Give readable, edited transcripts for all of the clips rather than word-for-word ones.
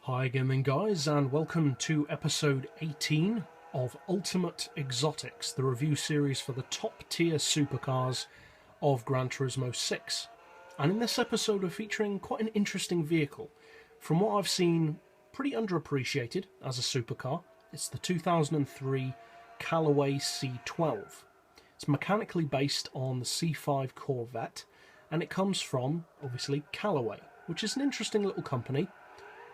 Hi again then guys, and welcome to episode 18 of Ultimate Exotics, the review series for the top tier supercars of Gran Turismo 6. And in this episode we're featuring quite an interesting vehicle. From what I've seen, pretty underappreciated as a supercar. It's the 2003 Callaway C12. It's mechanically based on the C5 Corvette, and it comes from, obviously, Callaway, which is an interesting little company.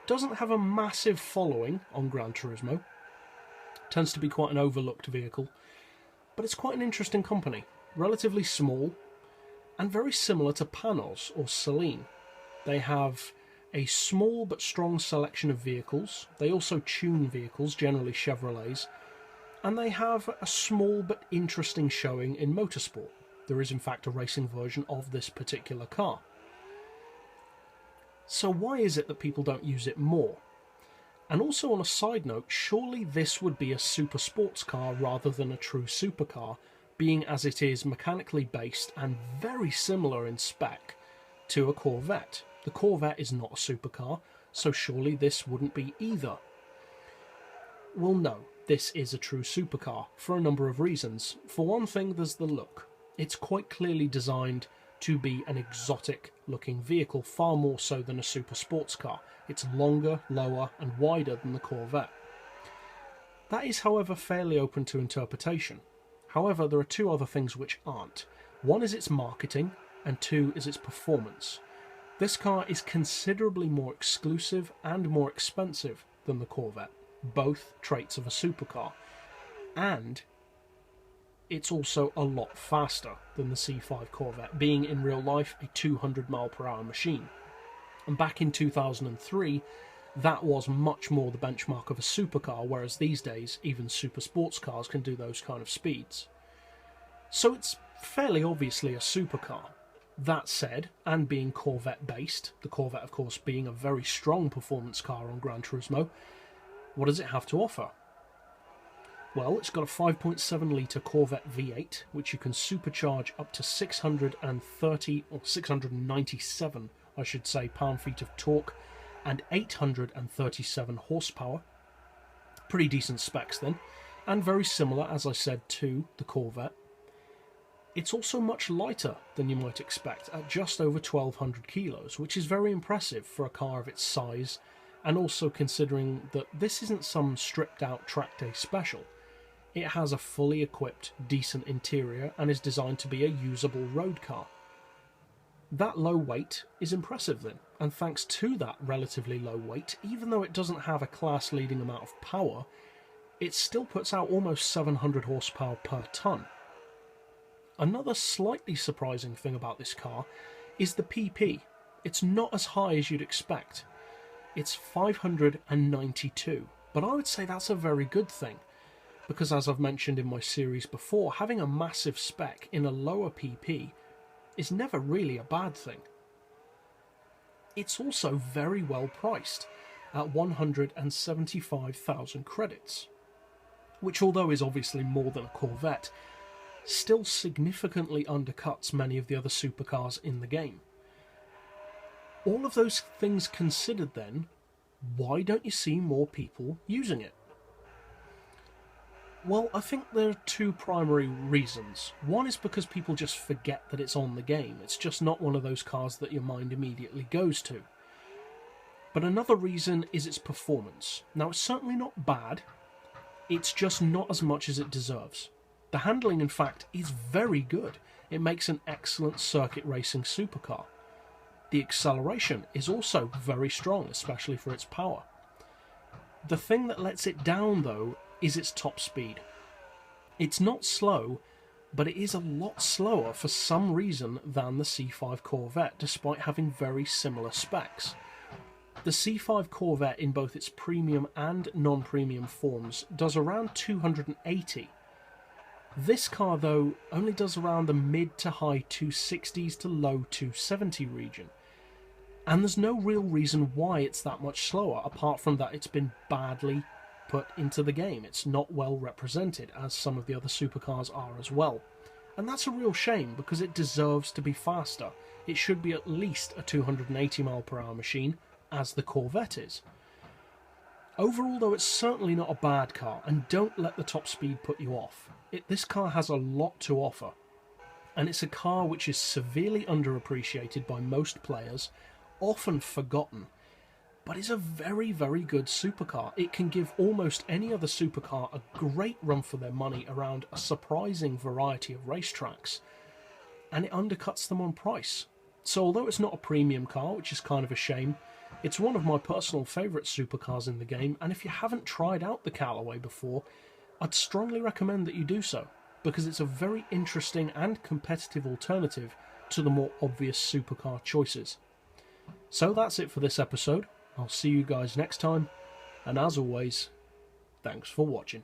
Doesn't have a massive following on Gran Turismo, tends to be quite an overlooked vehicle, but it's quite an interesting company, relatively small and very similar to Panos or Celine. They have a small but strong selection of vehicles. They also tune vehicles, generally Chevrolets, and they have a small but interesting showing in motorsport. There is in fact a racing version of this particular car. So why is it that people don't use it more? And also on a side note, surely this would be a super sports car rather than a true supercar, being as it is mechanically based and very similar in spec to a Corvette. The Corvette is not a supercar, so surely this wouldn't be either. Well no, this is a true supercar for a number of reasons. For one thing, there's the look. It's quite clearly designed to be an exotic looking vehicle, far more so than a super sports car. It's longer, lower and wider than the Corvette. That is, however, fairly open to interpretation. However, there are two other things which aren't. One is its marketing, and two is its performance. This car is considerably more exclusive and more expensive than the Corvette, both traits of a supercar, and it's also a lot faster than the C5 Corvette, being in real life a 200 mph machine. And back in 2003, that was much more the benchmark of a supercar, whereas these days, even super sports cars can do those kind of speeds. So it's fairly obviously a supercar. That said, and being Corvette-based, the Corvette of course being a very strong performance car on Gran Turismo, what does it have to offer? Well, it's got a 5.7 litre Corvette V8, which you can supercharge up to 630, or 697, I should say, pound-feet of torque, and 837 horsepower. Pretty decent specs then, and very similar, as I said, to the Corvette. It's also much lighter than you might expect, at just over 1,200 kilos, which is very impressive for a car of its size, and also considering that this isn't some stripped-out track day special. It has a fully equipped, decent interior and is designed to be a usable road car. That low weight is impressive then, and thanks to that relatively low weight, even though it doesn't have a class-leading amount of power, it still puts out almost 700 horsepower per tonne. Another slightly surprising thing about this car is the PP. It's not as high as you'd expect. It's 592, but I would say that's a very good thing, because as I've mentioned in my series before, having a massive spec in a lower PP is never really a bad thing. It's also very well priced at 175,000 credits, which although is obviously more than a Corvette, still significantly undercuts many of the other supercars in the game. All of those things considered then, why don't you see more people using it? Well, I think there are two primary reasons. One is because people just forget that it's on the game. It's just not one of those cars that your mind immediately goes to. But another reason is its performance. Now, it's certainly not bad. It's just not as much as it deserves. The handling, in fact, is very good. It makes an excellent circuit racing supercar. The acceleration is also very strong, especially for its power. The thing that lets it down, though, is its top speed. It's not slow, but it is a lot slower for some reason than the C5 Corvette, despite having very similar specs. The C5 Corvette, in both its premium and non-premium forms, does around 280. This car, though, only does around the mid to high 260s to low 270 region. And there's no real reason why it's that much slower, apart from that it's been badly put into the game. It's not well represented, as some of the other supercars are as well. And that's a real shame, because it deserves to be faster. It should be at least a 280 mph machine, as the Corvette is. Overall though, it's certainly not a bad car, and don't let the top speed put you off. This car has a lot to offer, and it's a car which is severely underappreciated by most players, often forgotten, but is a very, very good supercar. It can give almost any other supercar a great run for their money around a surprising variety of racetracks, and it undercuts them on price. So although it's not a premium car, which is kind of a shame, it's one of my personal favourite supercars in the game, and if you haven't tried out the Callaway before, I'd strongly recommend that you do so, because it's a very interesting and competitive alternative to the more obvious supercar choices. So that's it for this episode. I'll see you guys next time, and as always, thanks for watching.